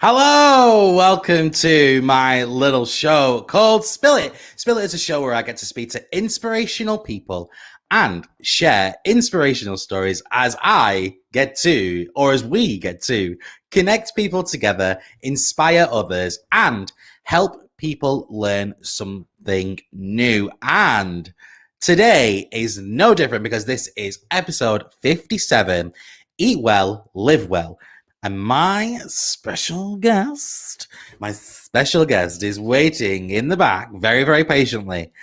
Hello, welcome to my little show called SpilI. SpilI is a show where I get to speak to inspirational people and share inspirational stories as I get to, or as we get to, connect people together, inspire others, and help people learn something new. And today is no different because this is episode 57, Eat Well, Live Well. And my special guest is waiting in the back very, very patiently.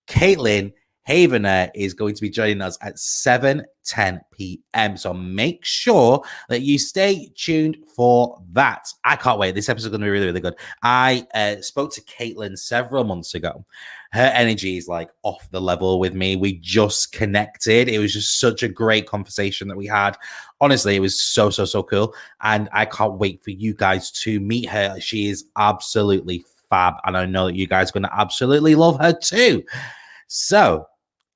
Caitlin Havener is going to be joining us at 7:10 p.m. So make sure that you stay tuned for that. I can't wait. This episode is going to be really, really good. I spoke to Caitlin several months ago. Her energy is like off the level with me. We just connected. It was just such a great conversation that we had. Honestly, it was so cool. And I can't wait for you guys to meet her. She is absolutely fab. And I know that you guys are going to absolutely love her too. So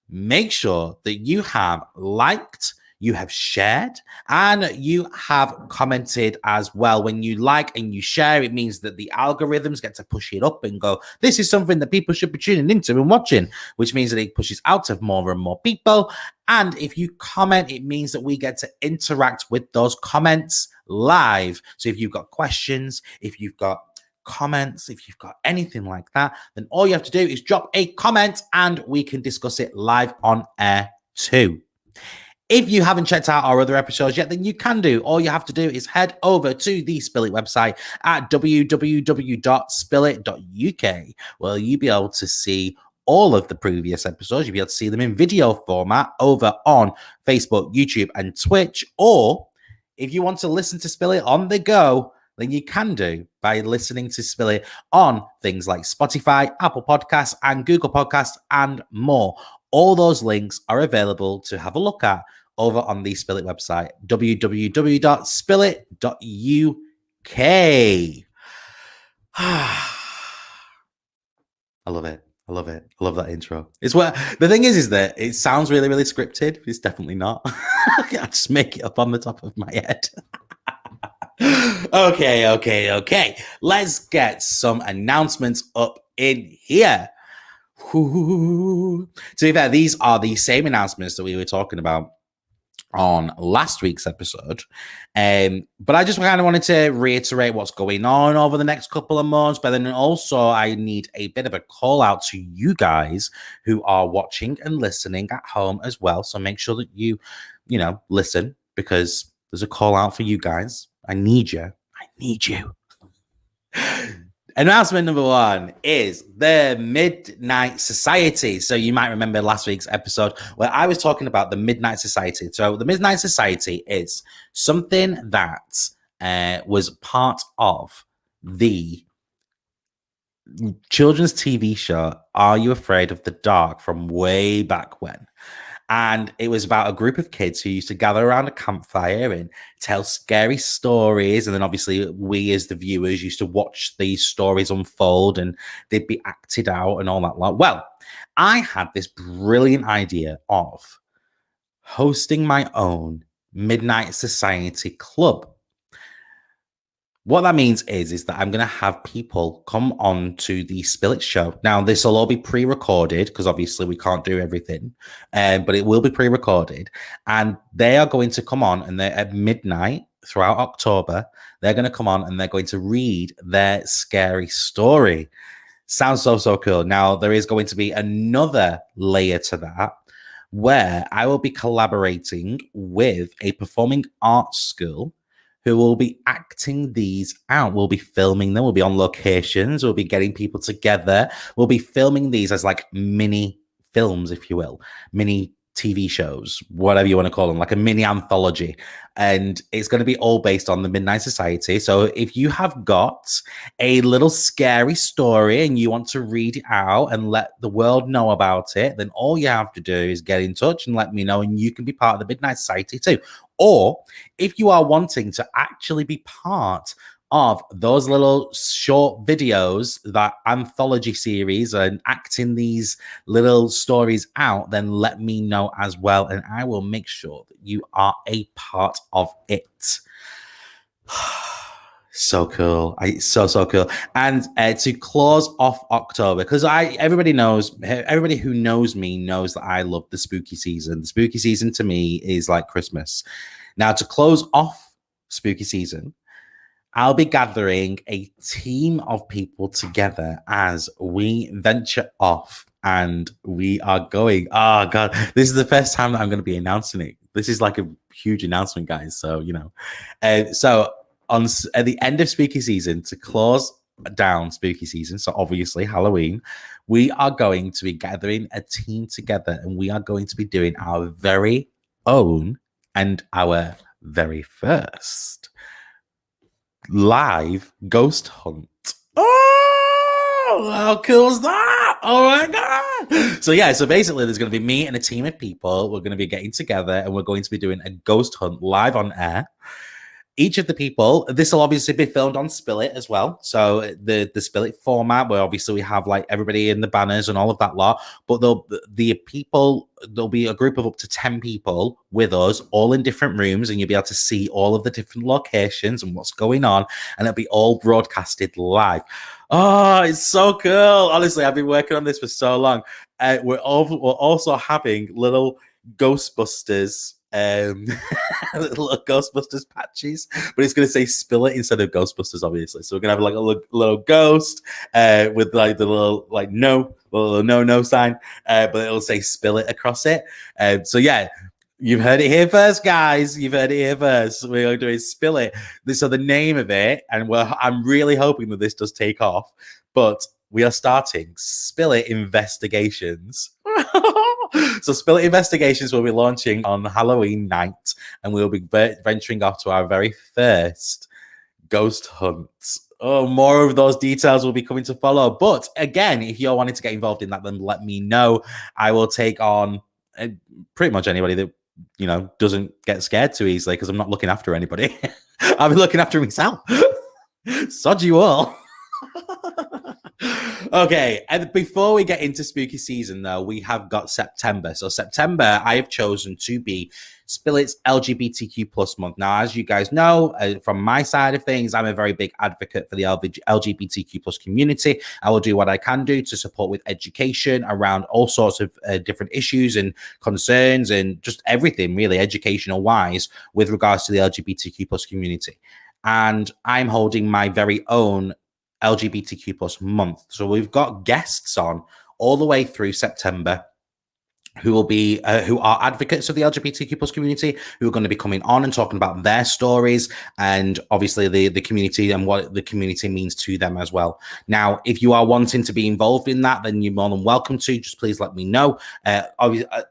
make sure that you have liked, you have shared, and you have commented as well. When you like and you share, it means that the algorithms get to push it up and go, this is something that people should be tuning into and watching, which means that it pushes out to more and more people. And if you comment, it means that we get to interact with those comments live. So if you've got questions, if you've got comments, if you've got anything like that, then all you have to do is drop a comment and we can discuss it live on air too. If you haven't checked out our other episodes yet, then you can do. All you have to do is head over to the SpilI website at www.spilit.uk, where you'll be able to see all of the previous episodes. You'll be able to see them in video format over on Facebook, YouTube, and Twitch. Or if you want to listen to SpilI on the go, then you can do by listening to SpilI on things like Spotify, Apple Podcasts, and Google Podcasts, and more. All those links are available to have a look at over on the SpilI website, www.spilit.uk. I love it. I love it. I love that intro. It's what the thing is that it sounds really, really scripted. It's definitely not. I just make it up on the top of my head. Okay. Let's get some announcements up in here. To be fair, these are the same announcements that we were talking about on last week's episode. But I just kind of wanted to reiterate what's going on over the next couple of months. But then also I need a bit of a call out to you guys who are watching and listening at home as well. So make sure that you listen, because there's a call out for you guys. I need you. Announcement number one is the Midnight Society. So you might remember last week's episode where I was talking about the Midnight Society. So the Midnight Society is something that was part of the children's TV show Are You Afraid of the Dark from way back when. And it was about a group of kids who used to gather around a campfire and tell scary stories. And then obviously we as the viewers used to watch these stories unfold and they'd be acted out and all that lot. Well, I had this brilliant idea of hosting my own Midnight Society club. What that means is that I'm going to have people come on to the SpilI show. Now, this will all be pre-recorded because obviously we can't do everything, but it will be pre-recorded. And they are going to come on and they're at midnight throughout October. They're going to come on and they're going to read their scary story. Sounds so cool. Now, there is going to be another layer to that where I will be collaborating with a performing arts school who will be acting these out. We'll be filming them. We'll be on locations. We'll be getting people together. We'll be filming these as like mini films, if you will, mini TV shows, whatever you want to call them, like a mini anthology. And it's going to be all based on the Midnight Society. So if you have got a little scary story and you want to read it out and let the world know about it, then all you have to do is get in touch and let me know, and you can be part of the Midnight Society too. Or if you are wanting to actually be part of those little short videos, that anthology series, and acting these little stories out, then let me know as well, and I will make sure that you are a part of it. So cool. So cool. And to close off October, because everybody who knows me knows that I love the spooky season. The spooky season to me is like Christmas. Now, to close off spooky season, I'll be gathering a team of people together as we venture off, and we are going. Oh God, this is the first time that I'm going to be announcing it. This is like a huge announcement, guys. So so at the end of spooky season, to close down spooky season, so obviously Halloween, we are going to be gathering a team together, and we are going to be doing our very own and our very first live ghost hunt. Oh, how cool is that? Oh my God. So basically there's going to be me and a team of people. We're going to be getting together and we're going to be doing a ghost hunt live on air. Each of the people, this will obviously be filmed on SpilI as well. So the SpilI format, where obviously we have like everybody in the banners and all of that lot. But there'll be a group of up to 10 people with us, all in different rooms, and you'll be able to see all of the different locations and what's going on, and it'll be all broadcasted live. Oh, it's so cool. Honestly, I've been working on this for so long. We're also having little Ghostbusters little Ghostbusters patches, but it's going to say SpilI instead of Ghostbusters, obviously. So we're going to have like a little ghost with like the little like no sign, but it'll say SpilI across it. So yeah, you've heard it here first, guys. You've heard it here first. We're doing SpilI. So the name of it, and I'm really hoping that this does take off, but we are starting SpilI Investigations. So SpilI Investigations will be launching on Halloween night, and we'll be venturing off to our very first ghost hunt. Oh, more of those details will be coming to follow. But again, if you're wanting to get involved in that, then let me know. I will take on pretty much anybody that doesn't get scared too easily, because I'm not looking after anybody. I'll be looking after myself. Sod you all. Okay, and before we get into spooky season, though, we have got September. So September, I have chosen to be SpilI's LGBTQ plus month. Now, as you guys know, from my side of things, I'm a very big advocate for the LGBTQ plus community. I will do what I can do to support with education around all sorts of different issues and concerns, and just everything really educational wise with regards to the LGBTQ plus community. And I'm holding my very own LGBTQ plus month. So we've got guests on all the way through September who will be who are advocates of the LGBTQ plus community, who are going to be coming on and talking about their stories and obviously the community and what the community means to them as well. Now, if you are wanting to be involved in that, then you're more than welcome to. Just please let me know.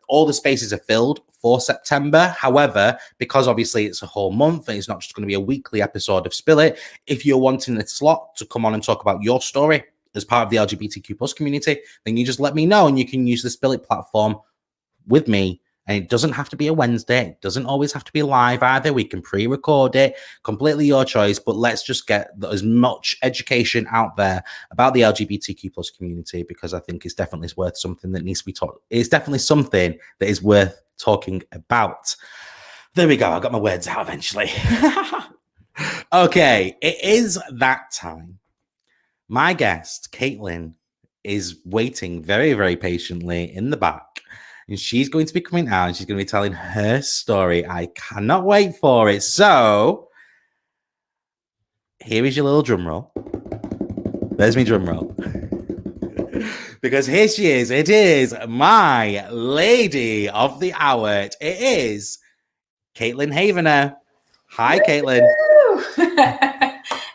All the spaces are filled for September. However, because obviously it's a whole month and it's not just going to be a weekly episode of SpilI, if you're wanting a slot to come on and talk about your story as part of the LGBTQ plus community, then you just let me know and you can use the SpilI platform with me. And it doesn't have to be a Wednesday. It doesn't always have to be live either. We can pre-record it, completely your choice, but let's just get as much education out there about the LGBTQ plus community, because I think it's definitely worth something that needs to be taught. It's definitely something that is worth talking about. There we go. I got my words out eventually. Okay, it is that time. My guest, Caitlin, is waiting very, very patiently in the back. And she's going to be coming out and she's going to be telling her story. I cannot wait for it. So, here is your little drum roll. There's my drum roll. Because here she is. It is my lady of the hour. It is Caitlin Havener. Hi, Caitlin.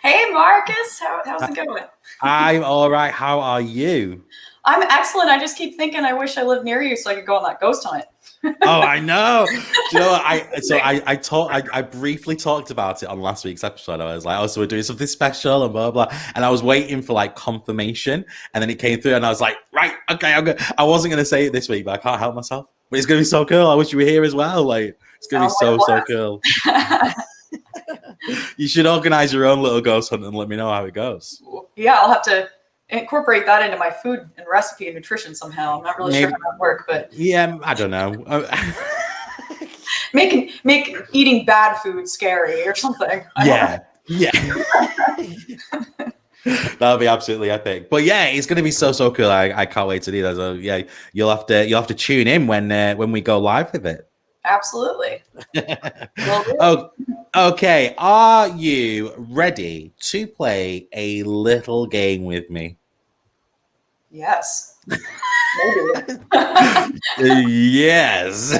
Hey, Marcus. How's it going? I'm all right. How are you? I'm excellent. I just keep thinking I wish I lived near you so I could go on that ghost hunt. Oh, I know. Do you know what? I briefly talked about it on last week's episode. I was like, oh, so we're doing something special and blah, blah. And I was waiting for like confirmation. And then it came through and I was like, right, okay, I wasn't going to say it this week, but I can't help myself. But it's going to be so cool. I wish you were here as well. Like, it's going to be so cool. You should organize your own little ghost hunt and let me know how it goes. Yeah, I'll have to incorporate that into my food and recipe and nutrition somehow. I'm not really sure how that works, but yeah, I don't know. make eating bad food scary or something. Yeah. Yeah. That'll be absolutely epic. But yeah, it's going to be so cool. I can't wait to do that. So yeah, you'll have to tune in when we go live with it. Absolutely. Oh, okay. Are you ready to play a little game with me? Yes. Yes.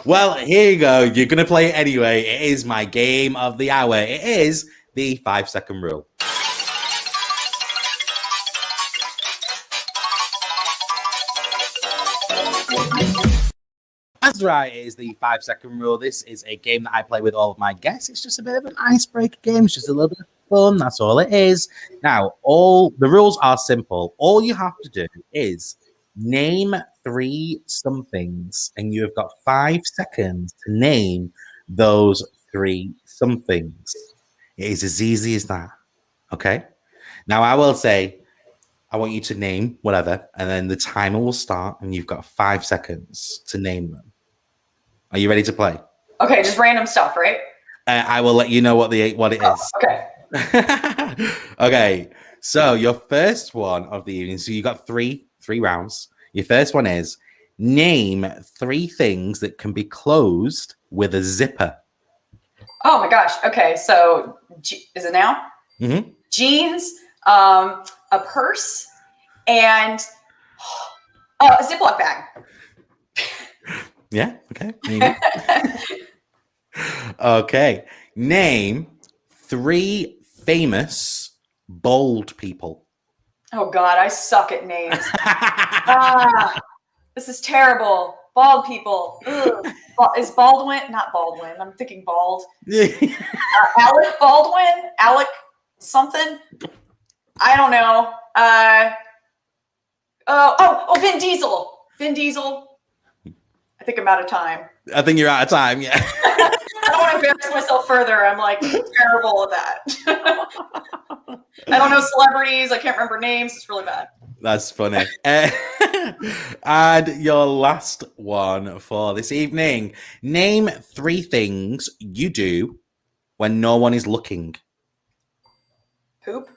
Well, here you go. You're going to play it anyway. It is my game of the hour. It is the 5-second rule. That's right. It is the 5-second rule. This is a game that I play with all of my guests. It's just a bit of an icebreaker game. It's just a little bit of fun. That's all it is. Now, all the rules are simple. All you have to do is name 3 somethings, and you have got 5 seconds to name those 3 somethings. It is as easy as that. Okay. Now, I will say, I want you to name whatever, and then the timer will start, and you've got 5 seconds to name them. Are you ready to play? Okay, just random stuff, right? I will let you know what it is. Okay. Okay. So your first one of the evening. So you got three rounds. Your first one is name 3 things that can be closed with a zipper. Oh my gosh. Okay, so is it now? Mm-hmm. Jeans, a purse, and a Ziploc bag. Yeah. Okay. Okay. Name 3 famous bald people. Oh God, I suck at names. This is terrible. Bald people. Ugh. Is Baldwin? Not Baldwin. I'm thinking bald. Alec Baldwin? Alec something? I don't know. Vin Diesel. Vin Diesel. I think I'm out of time. I think you're out of time. Yeah. I don't want to embarrass myself further. I'm like terrible at that. I don't know celebrities. I can't remember names. It's really bad. That's funny. And your last one for this evening. Name 3 things you do when no one is looking. Poop.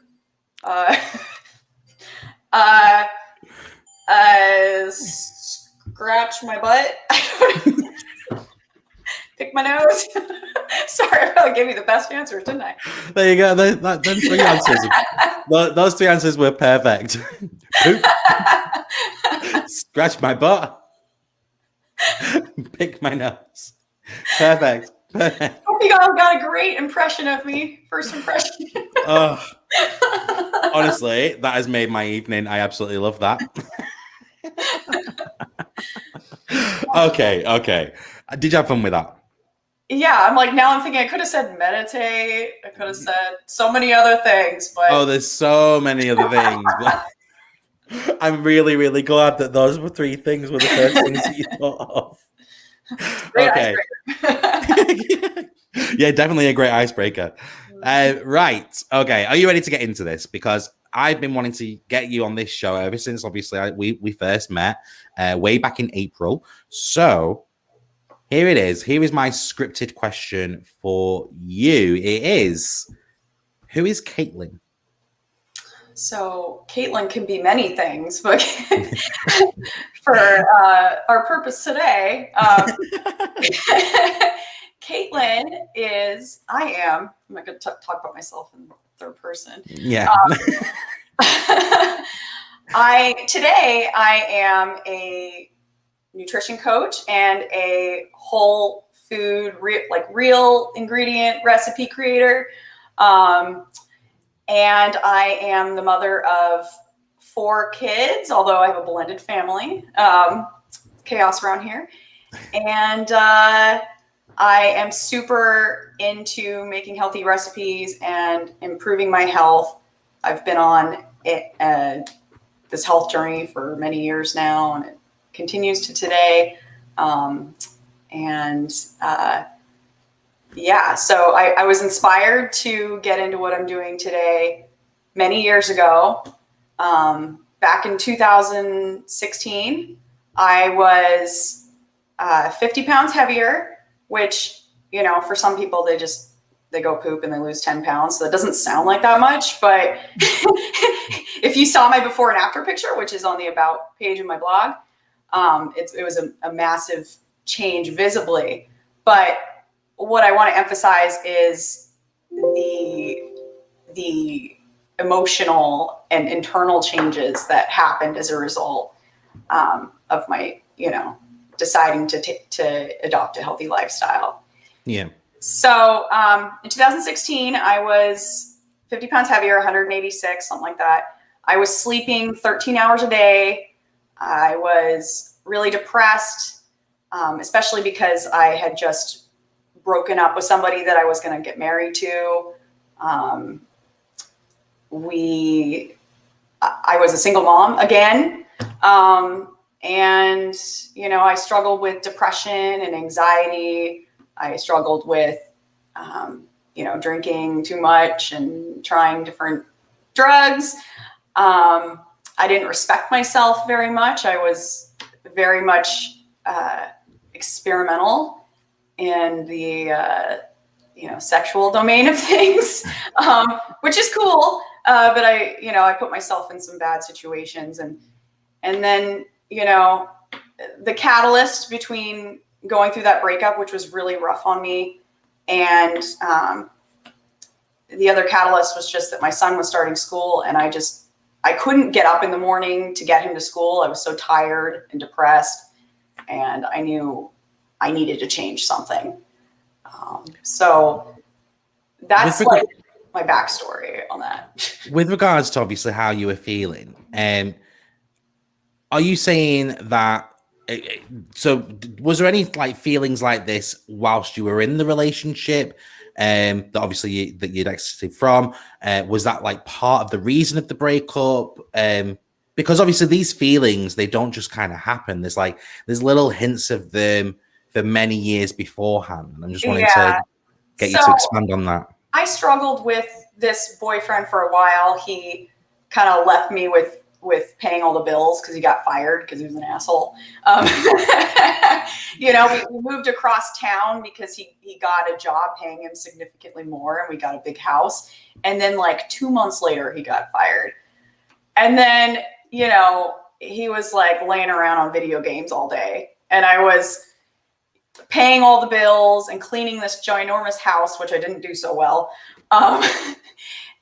Scratch my butt. Pick my nose. Sorry, I really gave you the best answers, didn't I? There you go. Those 3 answers. Those 3 answers were perfect. Poop. Scratch my butt. Pick my nose. Perfect. Perfect. Oh, you guys got a great impression of me. First impression. Honestly, that has made my evening. I absolutely love that. Okay. Did you have fun with that? Yeah, I'm like, now I'm thinking I could have said meditate. I could have said so many other things, but there's so many other things. I'm really, really glad that those 3 things were the first things that you thought of. Great okay. Yeah, definitely a great icebreaker. Right. Okay. Are you ready to get into this? Because I've been wanting to get you on this show ever since, obviously, we first met way back in April. So here it is. Here is my scripted question for you. It is, who is Caitlin? So Caitlin can be many things, but for our purpose today, Caitlin is, I'm not going to talk about myself in third person. Yeah. Today I am a nutrition coach and a whole food, real ingredient recipe creator. And I am the mother of 4 kids, although I have a blended family. Chaos around here. And I am super into making healthy recipes and improving my health. I've been on this health journey for many years now, and it continues to today. So I was inspired to get into what I'm doing today many years ago. Back in 2016, I was 50 pounds heavier, which, for some people, they just they go poop and they lose 10 pounds. So that doesn't sound like that much, but if you saw my before and after picture, which is on the about page of my blog, it was a massive change visibly. But what I want to emphasize is the emotional and internal changes that happened as a result of my, deciding to adopt a healthy lifestyle. Yeah. So in 2016, I was 50 pounds heavier, 186, something like that. I was sleeping 13 hours a day. I was really depressed, especially because I had just broken up with somebody that I was going to get married to. I was a single mom again. And, I struggled with depression and anxiety. I struggled with, drinking too much and trying different drugs. I didn't respect myself very much. I was very much experimental in the, sexual domain of things, which is cool. But I put myself in some bad situations, and then, the catalyst between going through that breakup, which was really rough on me, and the other catalyst was just that my son was starting school, and I couldn't get up in the morning to get him to school. I was so tired and depressed, and I knew I needed to change something. So that's like my backstory on that. With regards to obviously how you were feeling, are you saying that? So, was there any like feelings like this whilst you were in the relationship? That obviously that you'd exited from. Was that like part of the reason of the breakup? Because obviously these feelings, they don't just kind of happen. There's little hints of them for many years beforehand. And I'm just wanting to get you to expand on that. I struggled with this boyfriend for a while. He kind of left me with paying all the bills because he got fired because he was an asshole. We moved across town because he got a job paying him significantly more, and we got a big house. And then like 2 months later, he got fired. And then, he was like laying around on video games all day. And I was paying all the bills and cleaning this ginormous house, which I didn't do so well.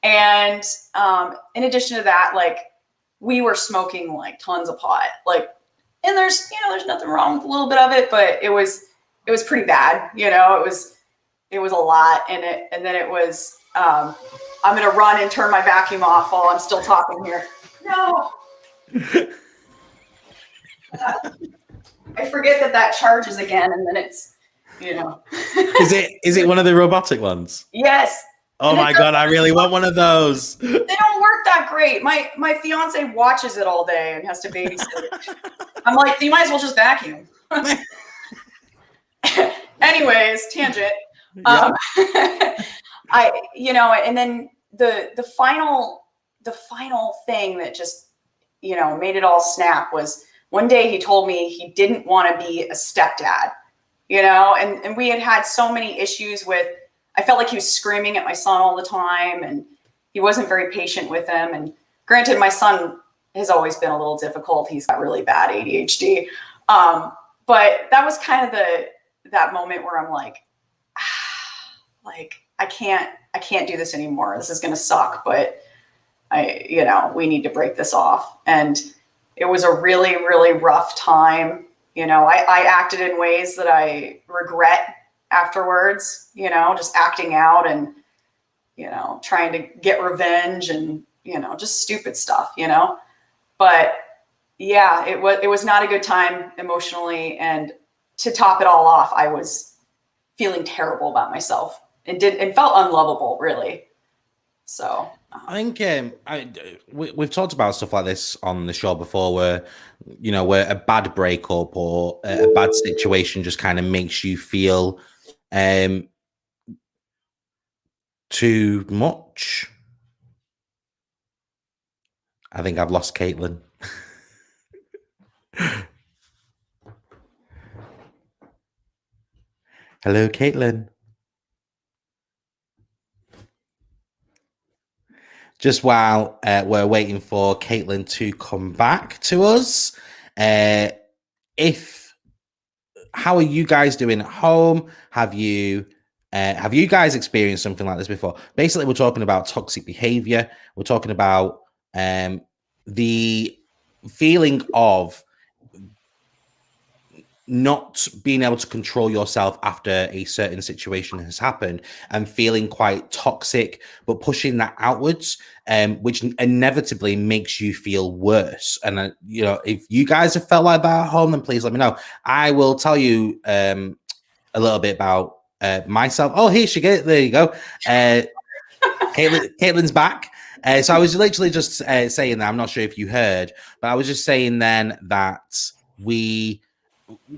And in addition to that, like, we were smoking like tons of pot, like, and there's nothing wrong with a little bit of it, but it was pretty bad. It was a lot. And then it was, I'm going to run and turn my vacuum off while I'm still talking here. No. I forget that charges again. And then it's, Is it one of the robotic ones? Yes. Oh my God, I really want one of those. They don't work that great. My fiance watches it all day and has to babysit it. I'm like, you might as well just vacuum. Anyways, tangent. Yeah. And then the final thing that just, made it all snap was one day he told me he didn't want to be a stepdad, and we had so many issues with, I felt like he was screaming at my son all the time, and he wasn't very patient with him. And granted, my son has always been a little difficult. He's got really bad ADHD. But that was kind of that moment where I'm like, I can't do this anymore. This is going to suck, but we need to break this off. And it was a really, really rough time. I acted in ways that I regret afterwards, just acting out and, trying to get revenge and, just stupid stuff, but yeah, it was not a good time emotionally. And to top it all off, I was feeling terrible about myself and felt unlovable, really. So I think we've talked about stuff like this on the show before, where where a bad breakup or a bad situation just kind of makes you feel too much. I think I've lost Caitlin. Hello, Caitlin. just while we're waiting for Caitlin to come back to us, if how are you guys doing at home? Have you guys experienced something like this before? Basically, we're talking about toxic behavior. We're talking about the feeling of not being able to control yourself after a certain situation has happened and feeling quite toxic, but pushing that outwards, which inevitably makes you feel worse. And if you guys have felt like that at home, then please let me know. I will tell you a little bit about myself. Oh, here she goes. There you go. Caitlin's back. So I was literally just saying that. I'm not sure if you heard, but I was just saying then that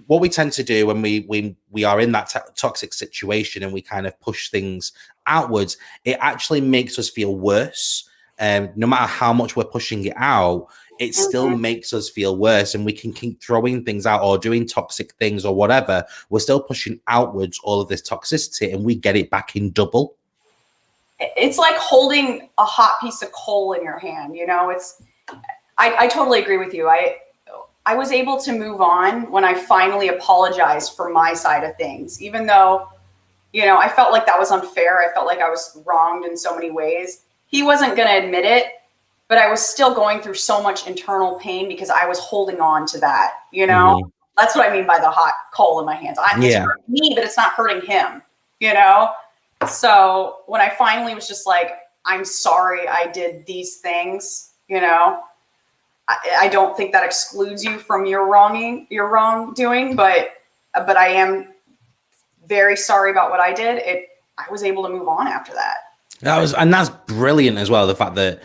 what we tend to do when we are in that toxic situation and we kind of push things outwards, it actually makes us feel worse. No matter how much we're pushing it out, it still makes us feel worse, and we can keep throwing things out or doing toxic things or whatever. We're still pushing outwards all of this toxicity, and we get it back in double. It's like holding a hot piece of coal in your hand. I totally agree with you. I was able to move on when I finally apologized for my side of things, even though, I felt like that was unfair. I felt like I was wronged in so many ways. He wasn't going to admit it, but I was still going through so much internal pain because I was holding on to that, That's what I mean by the hot coal in my hands. It's hurting me, but it's not hurting him, So when I finally was just like, I'm sorry I did these things, I don't think that excludes you from your wrongdoing, but I am very sorry about what I did. I was able to move on after that. That's brilliant as well. The fact that,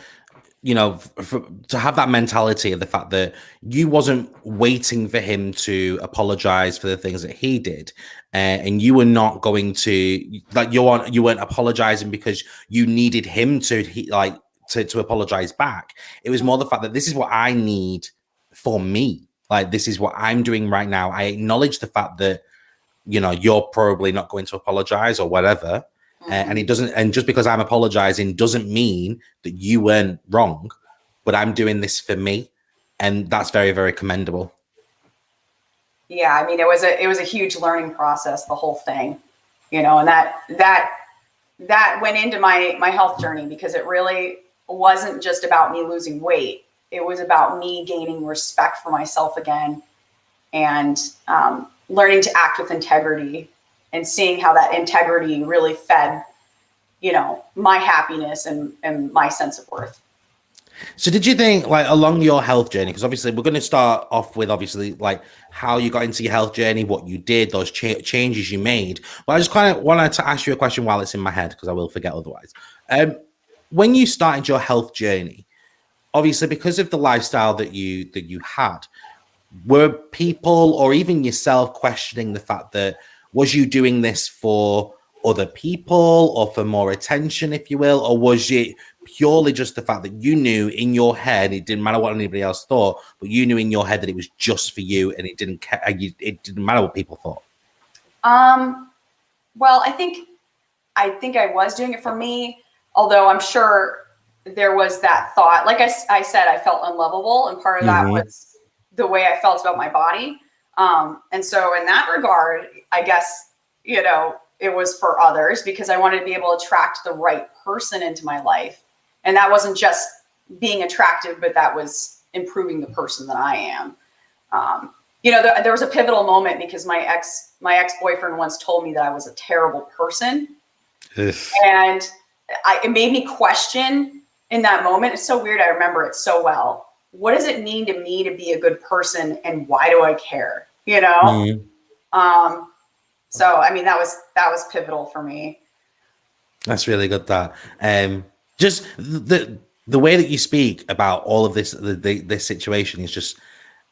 to have that mentality of the fact that you wasn't waiting for him to apologize for the things that he did. And you were not going to, you weren't apologizing because you needed him to apologize back. It was more the fact that this is what I need for me. Like, this is what I'm doing right now. I acknowledge the fact that, you're probably not going to apologize or whatever. And it doesn't, and just because I'm apologizing doesn't mean that you weren't wrong, but I'm doing this for me. And that's very, very commendable. Yeah. I mean, it was a huge learning process, the whole thing, and that went into my health journey, because it really wasn't just about me losing weight. It was about me gaining respect for myself again, and learning to act with integrity, and seeing how that integrity really fed, my happiness and my sense of worth. So did you think, like, along your health journey, because obviously we're going to start off with like how you got into your health journey, what you did, those changes you made. But I just kind of wanted to ask you a question while it's in my head, because I will forget otherwise. When you started your health journey, obviously because of the lifestyle that you had, were people or even yourself questioning the fact that, was you doing this for other people or for more attention, if you will? Or was it purely just the fact that you knew in your head, it didn't matter what anybody else thought, but you knew in your head that it was just for you and it didn't matter what people thought? Well, I think I was doing it for me, although I'm sure there was that thought. Like I said, I felt unlovable, and part of that was the way I felt about my body. And so in that regard, I guess, it was for others, because I wanted to be able to attract the right person into my life. And that wasn't just being attractive, but that was improving the person that I am. There was a pivotal moment, because my ex-boyfriend once told me that I was a terrible person. And it made me question in that moment. It's so weird. I remember it so well. What does it mean to me to be a good person, and why do I care? So, I mean, that was pivotal for me. That's really good. That just the way that you speak about all of this, this situation is just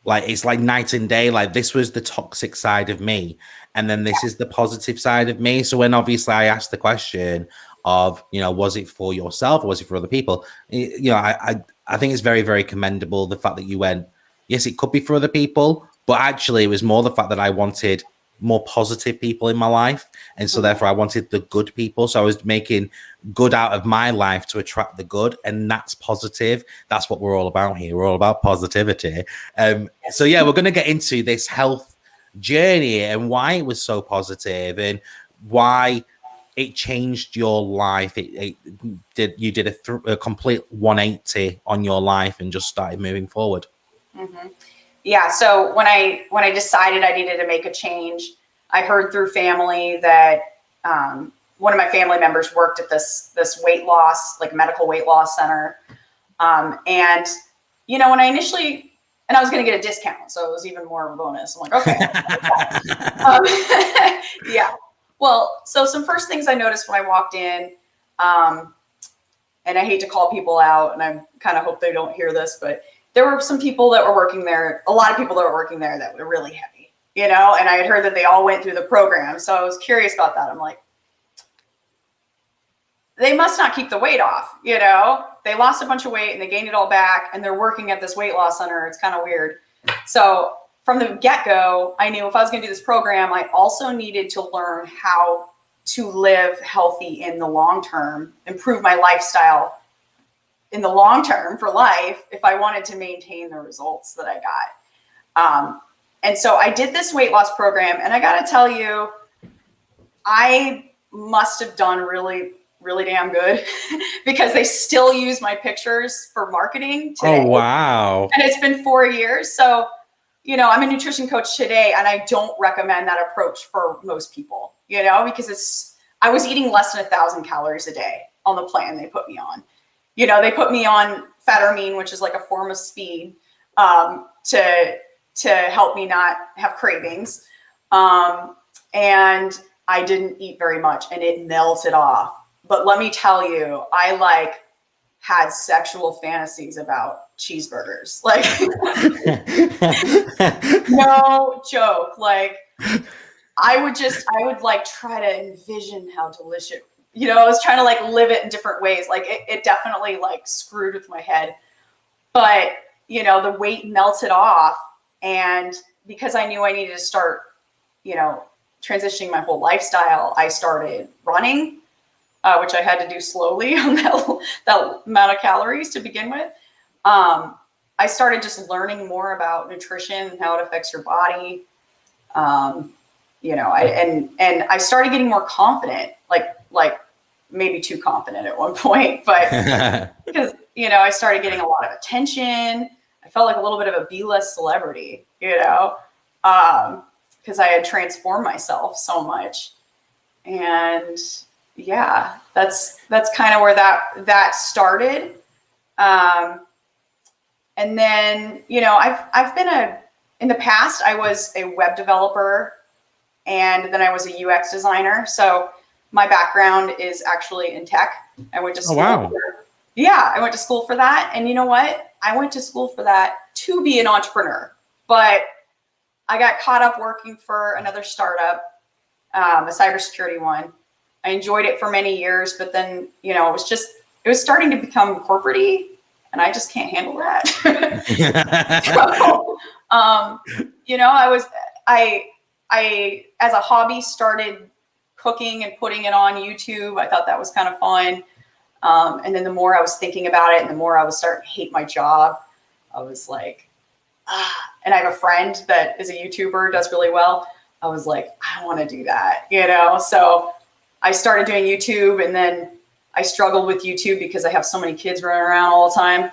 like, it's like night and day. Like, this was the toxic side of me, and then this is the positive side of me. So when obviously I asked the question of, was it for yourself or was it for other people? I think it's very, very commendable, the fact that you went, yes, it could be for other people, but actually it was more the fact that I wanted more positive people in my life. And so therefore I wanted the good people. So I was making good out of my life to attract the good. And that's positive. That's what we're all about here. We're all about positivity. So yeah, we're going to get into this health journey and why it was so positive and why it changed your life. You did a complete 180 on your life and just started moving forward. Mm-hmm. Yeah. So when I decided I needed to make a change, I heard through family that one of my family members worked at this weight loss, like medical weight loss center. And you know, when I initially, and I was going to get a discount, so it was even more of a bonus. I'm like, okay. Yeah. Well, so some first things I noticed when I walked in, and I hate to call people out, and I kind of hope they don't hear this, but there were some people that were working there, a lot of people that were working there that were really heavy, you know, and I had heard that they all went through the program. So I was curious about that. I'm like, they must not keep the weight off, you know, they lost a bunch of weight and they gained it all back and they're working at this weight loss center. It's kind of weird. So from the get-go, I knew if I was going to do this program, I also needed to learn how to live healthy in the long term, improve my lifestyle in the long term for life if I wanted to maintain the results that I got. And so I did this weight loss program, and I got to tell you, I must have done really, really damn good because they still use my pictures for marketing today. Oh, wow. And it's been 4 years. So, you know, I'm a nutrition coach today, and I don't recommend that approach for most people, you know, because I was eating less than 1,000 calories a day on the plan they put me on. You know, they put me on Phetermine, which is like a form of speed, to help me not have cravings. And I didn't eat very much, and it melted off. But let me tell you, I had sexual fantasies about cheeseburgers. Like, no joke. Like, I would try to envision how delicious, you know, I was trying to live it in different ways. Like it definitely screwed with my head, but you know, the weight melted off. And because I knew I needed to start, you know, transitioning my whole lifestyle, I started running, which I had to do slowly on that amount of calories to begin with. I started just learning more about nutrition and how it affects your body. You know, and I started getting more confident, like maybe too confident at one point, but because, you know, I started getting a lot of attention. I felt like a little bit of a B-list celebrity, you know, because I had transformed myself so much. And yeah, that's kind of where that started. And then, you know, I've been in the past, I was a web developer, and then I was a UX designer. So my background is actually in tech. I went to school. Oh, wow. I went to school for that. And you know what? I went to school for that to be an entrepreneur, but I got caught up working for another startup, a cybersecurity one. I enjoyed it for many years, but then, you know, it was starting to become corporate-y, and I just can't handle that. So, you know, I, as a hobby, started cooking and putting it on YouTube. I thought that was kind of fun. And then the more I was thinking about it and the more I was starting to hate my job, I was like, and I have a friend that is a YouTuber, does really well. I was like, I want to do that, you know? So I started doing YouTube, and then I struggled with YouTube because I have so many kids running around all the time.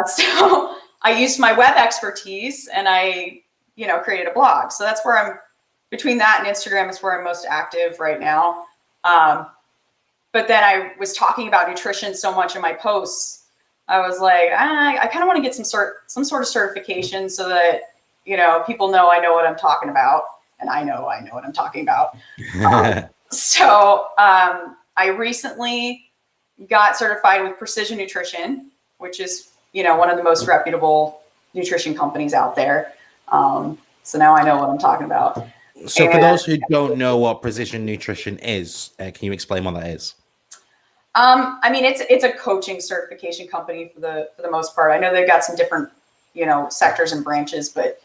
So I used my web expertise, and I, you know, created a blog. So that's where between that and Instagram is where I'm most active right now. But then I was talking about nutrition so much in my posts. I was like, I kind of want to get some sort of certification so that, you know, people know I know what I'm talking about, and I know what I'm talking about. So I recently got certified with Precision Nutrition, which is, you know, one of the most reputable nutrition companies out there. So now I know what I'm talking about. So for those who don't know what Precision Nutrition is, can you explain what that is? I mean, it's a coaching certification company for the most part. I know they've got some different, you know, sectors and branches, but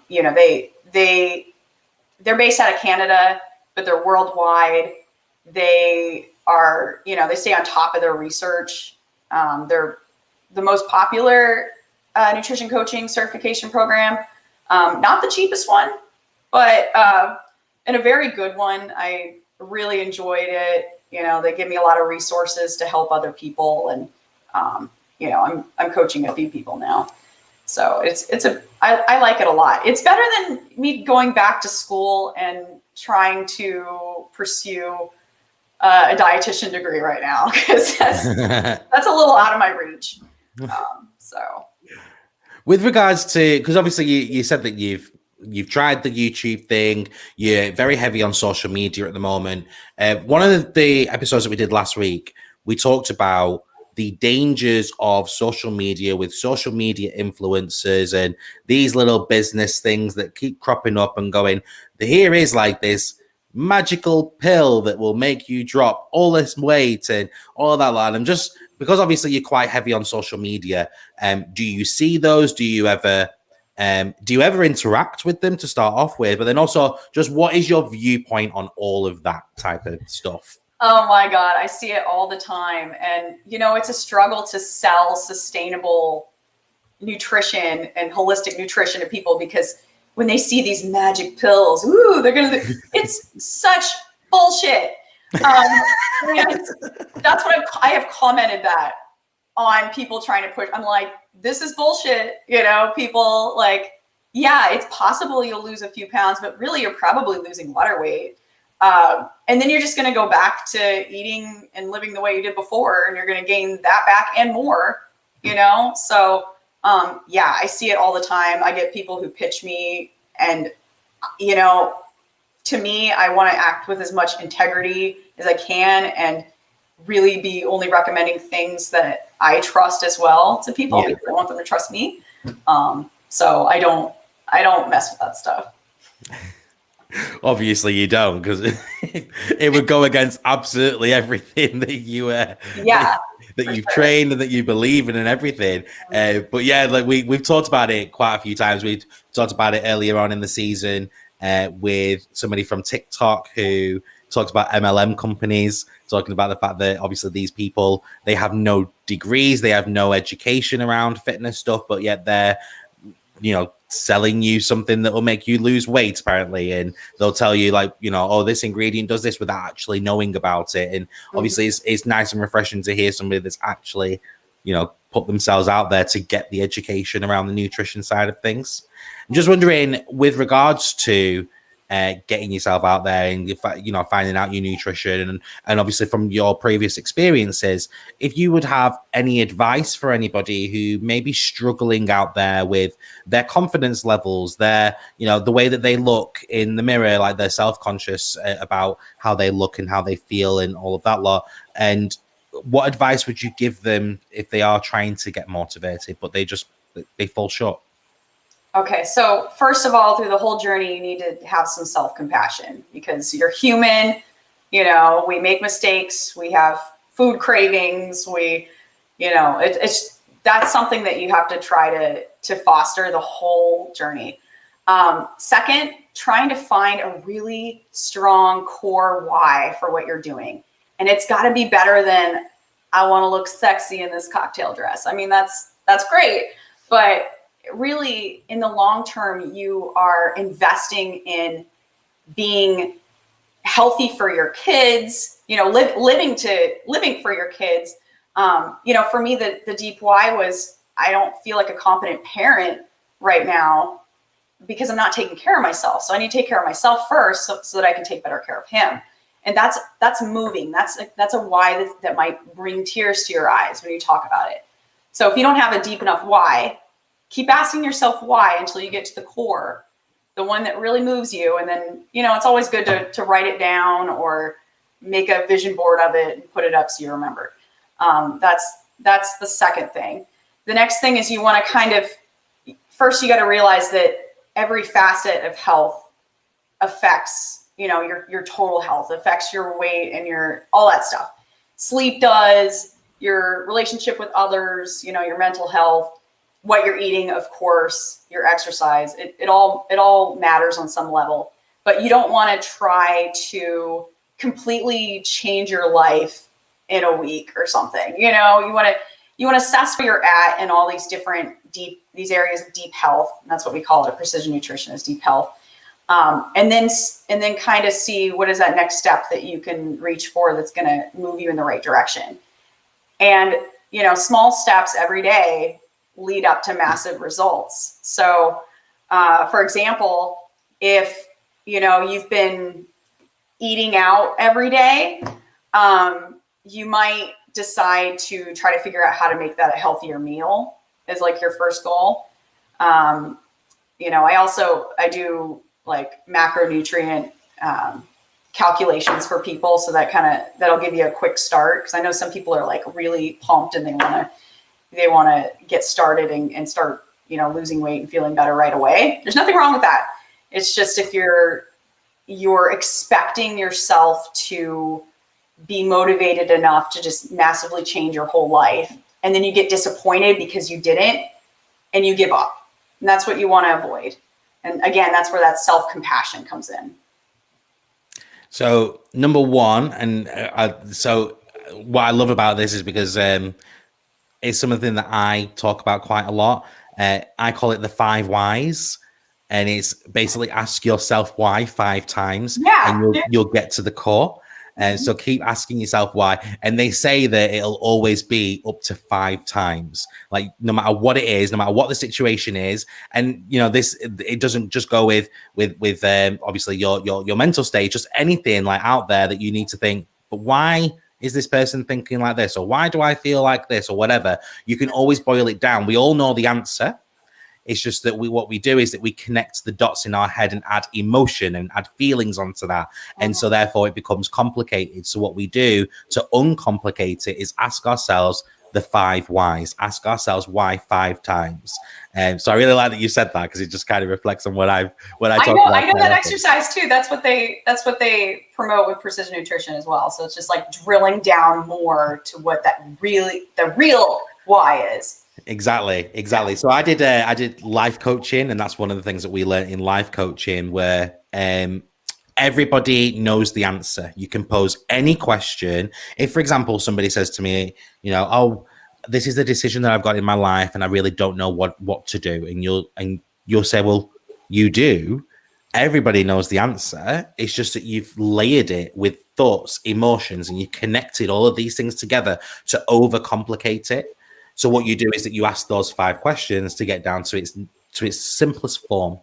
you know, they they're based out of Canada, but they're worldwide. They are, they stay on top of their research. They're the most popular nutrition coaching certification program. Not the cheapest one, but and a very good one. I really enjoyed it. They give me a lot of resources to help other people, and I'm coaching a few people now, so I like it a lot. It's better than me going back to school and trying to pursue a dietitian degree right now, because that's a little out of my reach. So, with regards to, because obviously you said that you've tried the YouTube thing, you're very heavy on social media at the moment. One of the episodes that we did last week, we talked about the dangers of social media with social media influencers and these little business things that keep cropping up and going, here is like this magical pill that will make you drop all this weight and all that lot. And just because obviously you're quite heavy on social media, do you see those? Do you ever interact with them to start off with? But then also, just what is your viewpoint on all of that type of stuff? Oh my God, I see it all the time. And, it's a struggle to sell sustainable nutrition and holistic nutrition to people, because when they see these magic pills, it's such bullshit. And that's what I have commented that on people trying to push. I'm like, this is bullshit. People like, yeah, it's possible you'll lose a few pounds, but really you're probably losing water weight. And then you're just going to go back to eating and living the way you did before, and you're going to gain that back and more, So, yeah, I see it all the time. I get people who pitch me, and, to me, I want to act with as much integrity as I can and really be only recommending things that I trust as well to people, because I want them to trust me. So I don't mess with that stuff. Obviously you don't, because it would go against absolutely everything that you that you've trained and that you believe in and everything. But yeah, like we've talked about it quite a few times. We talked about it earlier on in the season with somebody from TikTok who talks about MLM companies, talking about the fact that obviously these people, they have no degrees, they have no education around fitness stuff, but yet they're selling you something that will make you lose weight, apparently, and they'll tell you like, oh, this ingredient does this, without actually knowing about it. And obviously it's nice and refreshing to hear somebody that's actually put themselves out there to get the education around the nutrition side of things. I'm just wondering, with regards to getting yourself out there and finding out your nutrition, and obviously from your previous experiences, if you would have any advice for anybody who may be struggling out there with their confidence levels, their the way that they look in the mirror, like they're self-conscious about how they look and how they feel and all of that lot, and what advice would you give them if they are trying to get motivated but they fall short? Okay, so first of all, through the whole journey, you need to have some self-compassion, because you're human. We make mistakes. We have food cravings. That's something that you have to try to foster the whole journey. Second, trying to find a really strong core why for what you're doing. And it's got to be better than, I want to look sexy in this cocktail dress. I mean, that's great, but really, in the long term, you are investing in being healthy for your kids, living for your kids. For me, the deep why was, I don't feel like a competent parent right now because I'm not taking care of myself. So I need to take care of myself first so that I can take better care of him. And that's moving. That's a why that might bring tears to your eyes when you talk about it. So if you don't have a deep enough why, keep asking yourself why until you get to the core, the one that really moves you. And then, it's always good to write it down or make a vision board of it and put it up so you remember. That's the second thing. The next thing is you want to first you got to realize that every facet of health affects, your total health, affects your weight and all that stuff. Sleep does, your relationship with others, your mental health, what you're eating, of course, your exercise, it all matters on some level. but you don't want to try to completely change your life in a week or something. You want to assess where you're at in all these different these areas of deep health. And that's what we call it. Precision nutrition is deep health. And then kind of see what is that next step that you can reach for that's going to move you in the right direction. And, small steps every day lead up to massive results. So, for example, if, you've been eating out every day, you might decide to try to figure out how to make that a healthier meal as like your first goal. I do like macronutrient calculations for people. So that'll give you a quick start. Cause I know some people are like really pumped and they want to get started and start, losing weight and feeling better right away. There's nothing wrong with that. It's just, if you're expecting yourself to be motivated enough to just massively change your whole life, and then you get disappointed because you didn't, and you give up. And that's what you want to avoid. And again, that's where that self-compassion comes in. So number one, and so what I love about this is because it's something that I talk about quite a lot. I call it the 5 whys, and it's basically ask yourself why 5 times, and you'll get to the core. And so keep asking yourself why. And they say that it'll always be up to 5 times, like no matter what it is, no matter what the situation is. And it doesn't just go with obviously your mental state, just anything like out there that you need to think, but why is this person thinking like this? Or why do I feel like this? Or whatever. You can always boil it down. We all know the answer. It's just that what we do is that we connect the dots in our head and add emotion and add feelings onto that. And so therefore it becomes complicated. So what we do to uncomplicate it is ask ourselves the 5 whys. Ask ourselves why 5 times. And so I really like that you said that, because it just kind of reflects on what I talk about. I know that exercise too. That's what they promote with precision nutrition as well. So it's just like drilling down more to what the real why is. Exactly. So I did life coaching, and that's one of the things that we learned in life coaching, where everybody knows the answer. You can pose any question. If, for example, somebody says to me, oh, this is the decision that I've got in my life and I really don't know what to do, and you'll say, well, you do. Everybody knows the answer. It's just that you've layered it with thoughts, emotions, and you connected all of these things together to overcomplicate it. So what you do is that you ask those 5 questions to get down to its simplest form.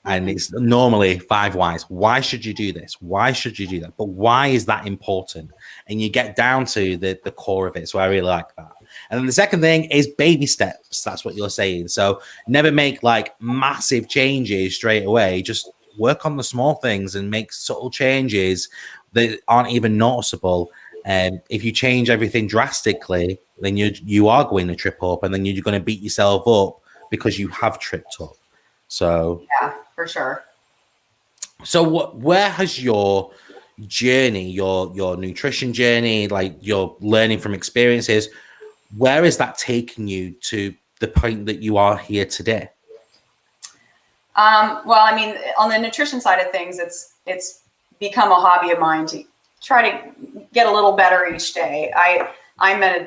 And it's normally 5 whys. Why should you do this? Why should you do that? But why is that important? And you get down to the core of it. So I really like that. And then the second thing is baby steps. That's what you're saying. So never make like massive changes straight away. Just work on the small things and make subtle changes that aren't even noticeable. And if you change everything drastically, then you are going to trip up, and then you're going to beat yourself up because you have tripped up. So yeah, for sure. So where has your journey, your nutrition journey, like your learning from experiences, where is that taking you to the point that you are here today? Well, I mean, on the nutrition side of things, it's become a hobby of mine to try to get a little better each day. I'm an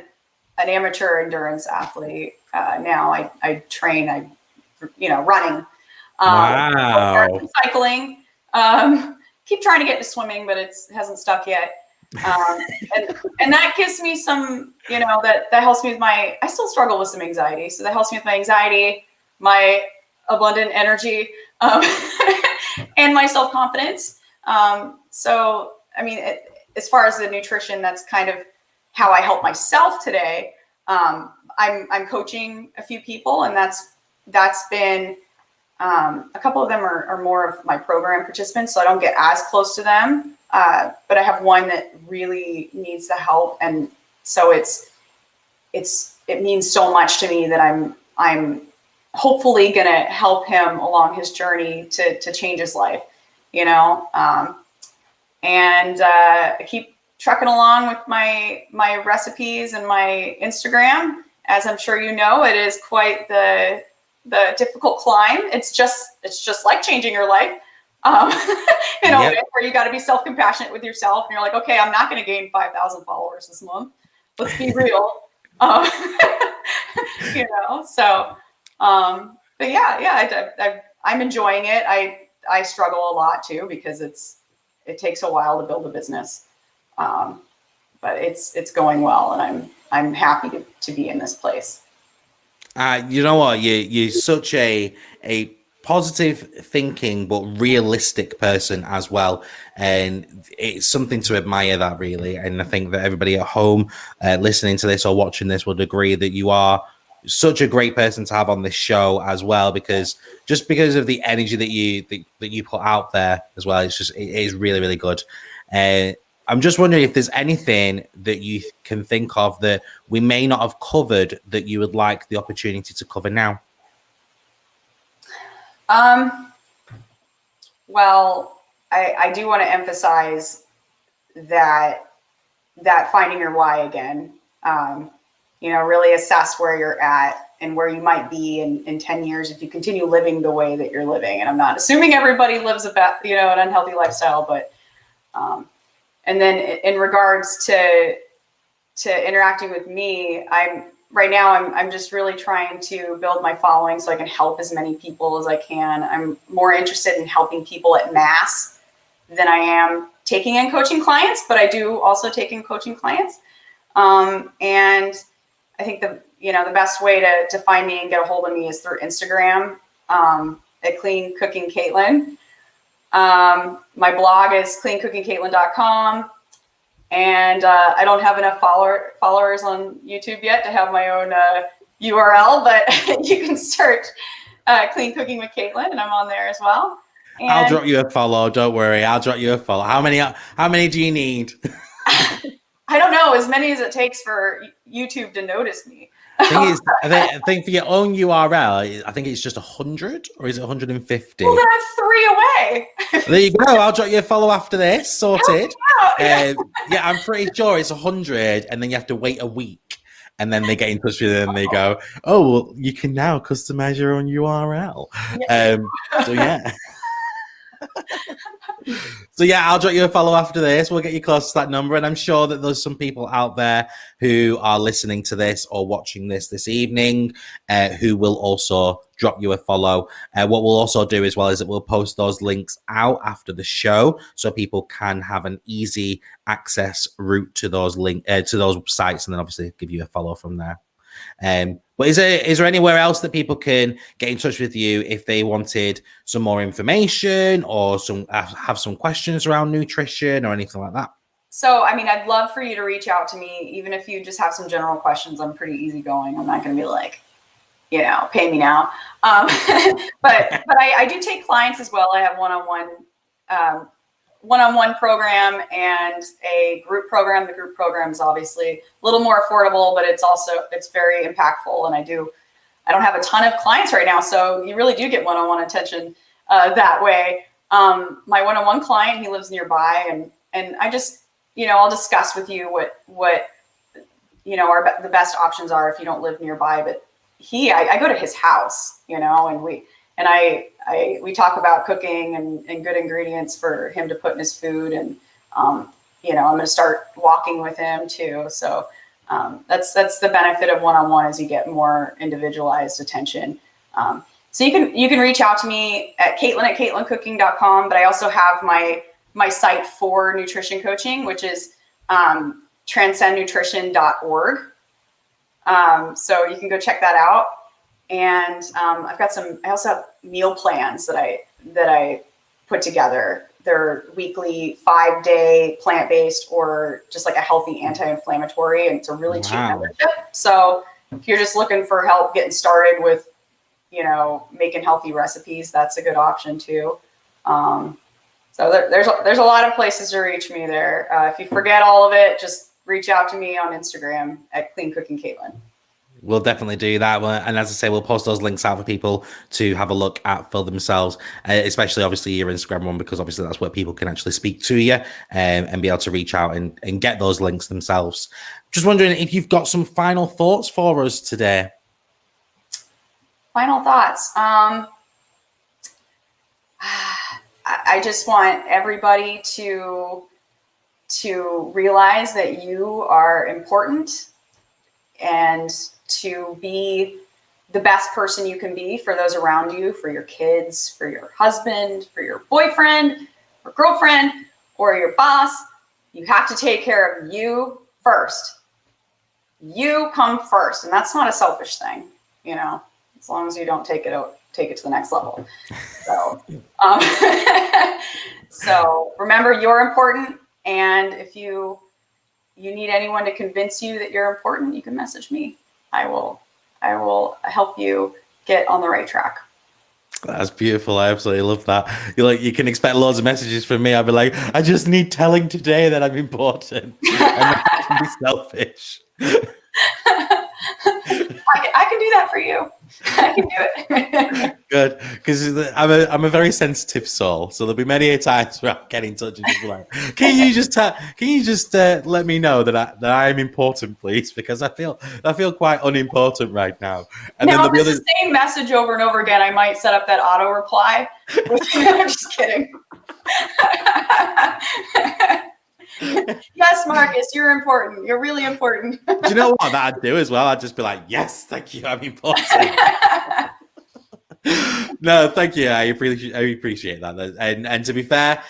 amateur endurance athlete now. I train, running, wow, cycling. Keep trying to get to swimming, but it hasn't stuck yet. And that gives me some, that helps me with I still struggle with some anxiety. So that helps me with my anxiety, my abundant energy, and my self-confidence. So, I mean, as far as the nutrition, that's kind of how I help myself today. I'm coaching a few people, and that's been, a couple of them are more of my program participants, so I don't get as close to them. But I have one that really needs the help. And so it means so much to me that I'm hopefully going to help him along his journey to change his life, and I keep trucking along with my recipes and my Instagram. As I'm sure it is quite the difficult climb. It's just like changing your life. um, in a Yep. way where you got to be self-compassionate with yourself. And you're like, okay, I'm not going to gain 5,000 followers this month. Let's be real. Um, so, but yeah, I'm enjoying it. I struggle a lot too, because it takes a while to build a business. But it's going well, and I'm happy to be in this place. You know what? You're such a positive thinking but realistic person as well, and it's something to admire that really. And I think that everybody at home listening to this or watching this would agree that you are such a great person to have on this show as well, because just because of the energy that you put out there as well, it is really really good. Uh, I'm just wondering if there's anything that you can think of that we may not have covered that you would like the opportunity to cover now. Well, I do want to emphasize that finding your why again. Really assess where you're at and where you might be in 10 years if you continue living the way that you're living. And I'm not assuming everybody lives an unhealthy lifestyle, but and then in regards to interacting with me, I'm just really trying to build my following so I can help as many people as I can. I'm more interested in helping people at mass than I am taking in coaching clients, but I do also take in coaching clients. And I think the best way to find me and get a hold of me is through Instagram at Clean Cooking Caitlin. My blog is cleancookingcaitlin.com. And I don't have enough followers on YouTube yet to have my own URL, but you can search Clean Cooking with Caitlin, and I'm on there as well. And I'll drop you a follow. Don't worry. I'll drop you a follow. How many do you need? I don't know, as many as it takes for YouTube to notice me. I think for your own URL, I think it's just 100, or is it 150? Well, then I'm 3 away. There you go. I'll drop you a follow after this. Sorted. Yeah. I'm pretty sure it's 100, and then you have to wait a week, and then they get in touch with you and they go, "Oh, well, you can now customize your own URL." So yeah. So yeah, I'll drop you a follow after this. We'll get you close to that number, and I'm sure that there's some people out there who are listening to this or watching this evening who will also drop you a follow. What we'll also do as well is that we'll post those links out after the show, so people can have an easy access route to those to those sites, and then obviously give you a follow from there. But is there anywhere else that people can get in touch with you if they wanted some more information or have some questions around nutrition or anything like that? So, I'd love for you to reach out to me, even if you just have some general questions. I'm pretty easygoing. I'm not going to be like, pay me now. But I do take clients as well. I have one-on-one program and a group program. The group program is obviously a little more affordable, but it's very impactful. And I don't have a ton of clients right now, so you really do get one-on-one attention that way. My one-on-one client, he lives nearby, and I just, I'll discuss with you what the best options are if you don't live nearby. But I go to his house, and we talk about cooking and good ingredients for him to put in his food. And, I'm going to start walking with him too. So that's the benefit of one-on-one, is you get more individualized attention. So you can reach out to me at Caitlin@CaitlinCooking.com, but I also have my site for nutrition coaching, which is transcendnutrition.org. So you can go check that out. And I also have meal plans that I put together. They're weekly 5-day plant-based, or just like a healthy anti-inflammatory. And it's a really cheap membership. So if you're just looking for help getting started with, making healthy recipes, that's a good option too. So there's a lot of places to reach me there. If you forget all of it, just reach out to me on Instagram at Clean Cooking Caitlin. We'll definitely do that. And as I say, we'll post those links out for people to have a look at for themselves, especially obviously your Instagram one, because obviously that's where people can actually speak to you and be able to reach out and get those links themselves. Just wondering if you've got some final thoughts for us today. Final thoughts. I just want everybody to realize that you are important and to be the best person you can be for those around you, for your kids, for your husband, for your boyfriend or girlfriend or your boss. You have to take care of you first. You come first. And that's not a selfish thing, as long as you don't take it to the next level. So, so remember, you're important. And if you need anyone to convince you that you're important, you can message me. I will help you get on the right track. That's beautiful. I absolutely love that. You can expect loads of messages from me. I'll be like, I just need telling today that I'm important. And I can be selfish. I can do that for you. I can do it. Good, because I'm a very sensitive soul, so there'll be many times where I'll get in touch and just be like, "Can you just let me know that I am important, please?" Because I feel quite unimportant right now. And now, then if it's the same message over and over again, I might set up that auto reply. I'm just kidding. Yes, Marcus, you're important. You're really important. Do you know what I'd do as well? I'd just be like, yes, thank you, I'm important. No, thank you. I appreciate that. And to be fair,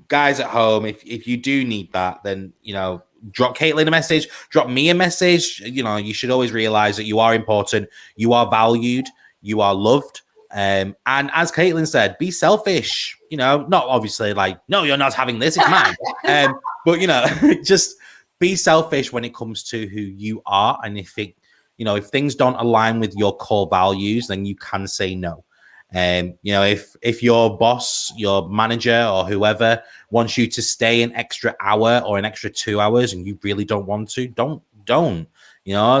guys at home, if you do need that, then drop Caitlin a message, drop me a message. You should always realize that you are important, you are valued, you are loved. And as Caitlin said, be selfish, not obviously like, no, you're not having this, it's mine. But just be selfish when it comes to who you are. And if things don't align with your core values, then you can say no. If your boss, your manager, or whoever wants you to stay an extra hour or an extra 2 hours and you really don't want to, don't.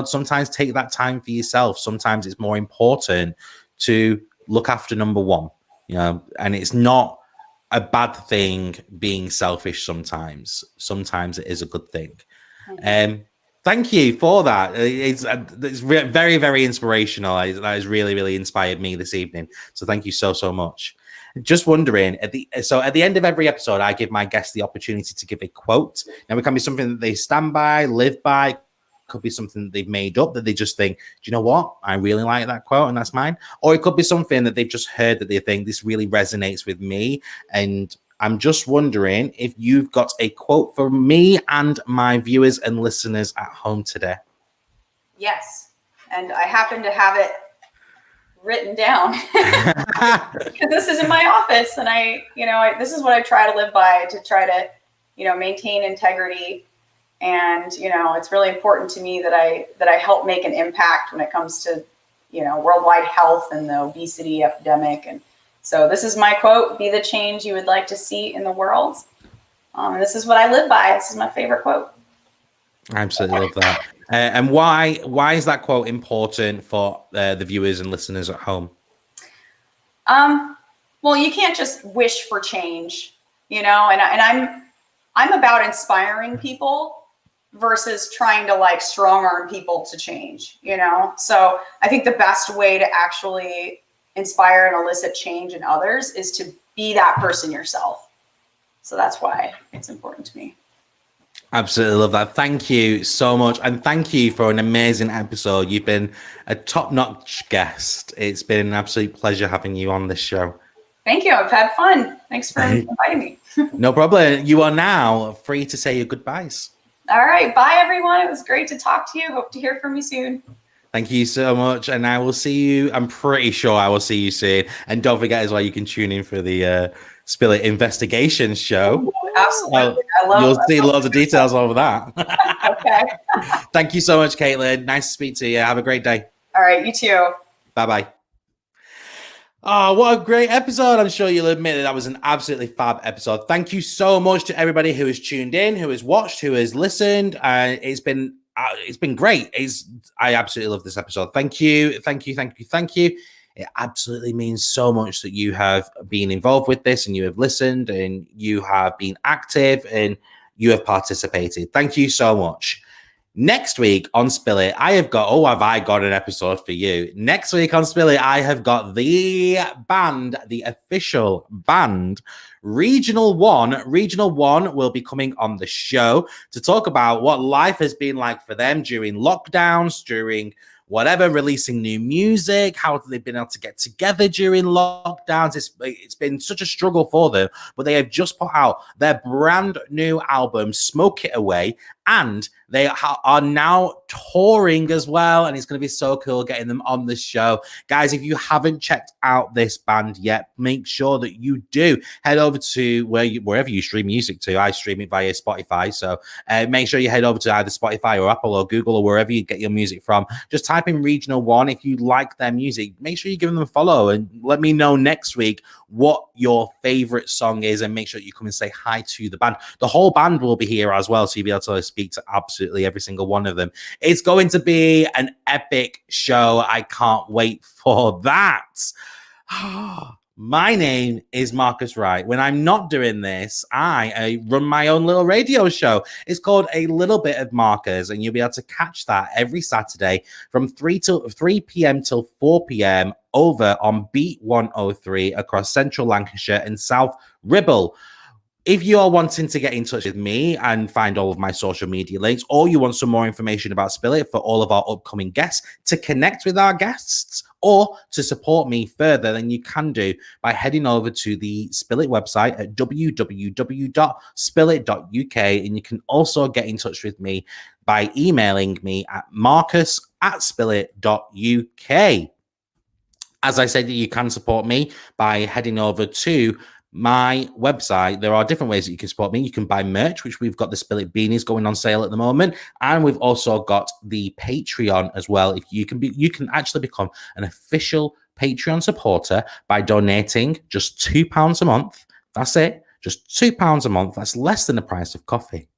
Sometimes take that time for yourself. Sometimes it's more important to look after number one, and it's not a bad thing being selfish sometimes. Sometimes it is a good thing. Thank you for that. It's very, very inspirational. That has really, really inspired me this evening. So thank you so much. Just wondering, at the end of every episode, I give my guests the opportunity to give a quote. Now, it can be something that they stand by, live by. Could be something that they've made up that they just think, do you know what? I really like that quote and that's mine. Or it could be something that they've just heard that they think this really resonates with me. And I'm just wondering if you've got a quote for me and my viewers and listeners at home today. Yes. And I happen to have it written down because this is in my office. And this is what I try to live by, to try to, maintain integrity. And, it's really important to me that I help make an impact when it comes to, worldwide health and the obesity epidemic. And so this is my quote: be the change you would like to see in the world. And this is what I live by. This is my favorite quote. I absolutely love that. And why is that quote important for the viewers and listeners at home? Well, you can't just wish for change, and I'm about inspiring people versus trying to strong arm people to change, So I think the best way to actually inspire and elicit change in others is to be that person yourself. So that's why it's important to me. Absolutely love that. Thank you so much. And thank you for an amazing episode. You've been a top-notch guest. It's been an absolute pleasure having you on this show. Thank you. I've had fun. Thanks for inviting me. No problem. You are now free to say your goodbyes. All right. Bye, everyone. It was great to talk to you. Hope to hear from you soon. Thank you so much. And I will see you. I'm pretty sure I will see you soon. And don't forget as well, you can tune in for the SpilI investigation show. Absolutely. You'll see loads of details over that. Okay. Thank you so much, Caitlin. Nice to speak to you. Have a great day. All right. You too. Bye-bye. Oh, what a great episode. I'm sure you'll admit that was an absolutely fab episode. Thank you so much to everybody who has tuned in, who has watched, who has listened. It's been great. I absolutely love this episode. Thank you. It absolutely means so much that you have been involved with this and you have listened and you have been active and you have participated. Thank you so much. Next week on SpilI, have I got an episode for you. Next week on SpilI, I have got the band, the official band, Regional One. Regional One will be coming on the show to talk about what life has been like for them during lockdowns, during whatever, releasing new music, how they've been able to get together during lockdowns. It's been such a struggle for them, but they have just put out their brand new album, Smoke It Away, and they are now touring as well, and it's going to be so cool getting them on the show. Guys, if you haven't checked out this band yet, make sure that you do. Head over to wherever you stream music to. I stream it via Spotify, so make sure you head over to either Spotify or Apple or Google or wherever you get your music from. Just type in Regional One. If you like their music, make sure you give them a follow and let me know next week what your favorite song is, and make sure you come and say hi to the band. The whole band will be here as well, so you'll be able to speak to absolutely every single one of them. It's going to be an epic show. I can't wait for that. My name is Marcus Wright. When I'm not doing this, I run my own little radio show. It's called A Little Bit of Marcus, and you'll be able to catch that every Saturday from 3 p.m. till 4 p.m. over on Beat 103 across Central Lancashire and South Ribble. If you are wanting to get in touch with me and find all of my social media links, or you want some more information about SpilI for all of our upcoming guests, to connect with our guests, or to support me further, then you can do by heading over to the SpilI website at www.spilit.uk, and you can also get in touch with me by emailing me at marcus@spilit.uk. As I said, you can support me by heading over to my website. There are different ways that you can support me. You can buy merch, which we've got the SpilI beanies going on sale at the moment, and we've also got the Patreon as well. If you can actually become an official Patreon supporter by donating just £2 a month. That's it, just £2 a month. That's less than the price of coffee.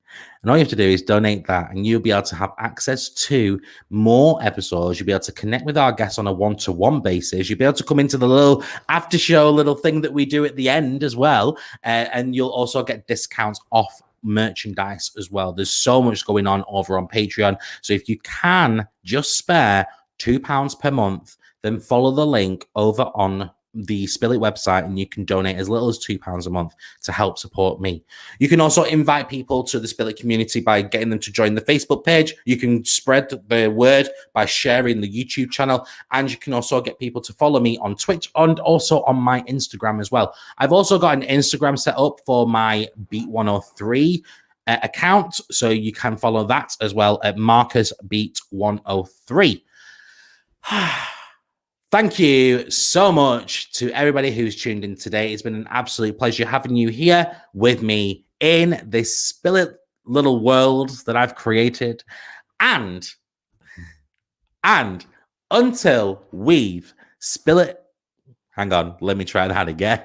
And all you have to do is donate that, and you'll be able to have access to more episodes. You'll be able to connect with our guests on a one-to-one basis. You'll be able to come into the little after-show little thing that we do at the end as well. And you'll also get discounts off merchandise as well. There's so much going on over on Patreon. So if you can just spare £2 per month, then follow the link over on the SpilI website, and you can donate as little as £2 a month to help support me. You can also invite people to the SpilI community by getting them to join the Facebook page. You can spread the word by sharing the YouTube channel, and you can also get people to follow me on Twitch and also on my Instagram as well. I've also got an Instagram set up for my Beat 103 account, so you can follow that as well at Marcus Beat 103. Thank you so much to everybody who's tuned in today. It's been an absolute pleasure having you here with me in this SpilI little world that I've created. And until we've SpilI, hang on, let me try that again.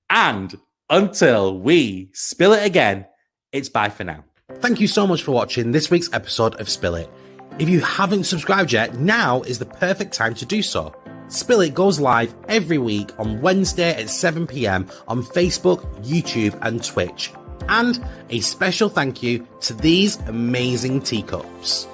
And until we SpilI again, it's bye for now. Thank you so much for watching this week's episode of SpilI. If you haven't subscribed yet, now is the perfect time to do so. SpilI goes live every week on Wednesday at 7 p.m. on Facebook, YouTube, and Twitch. And a special thank you to these amazing teacups.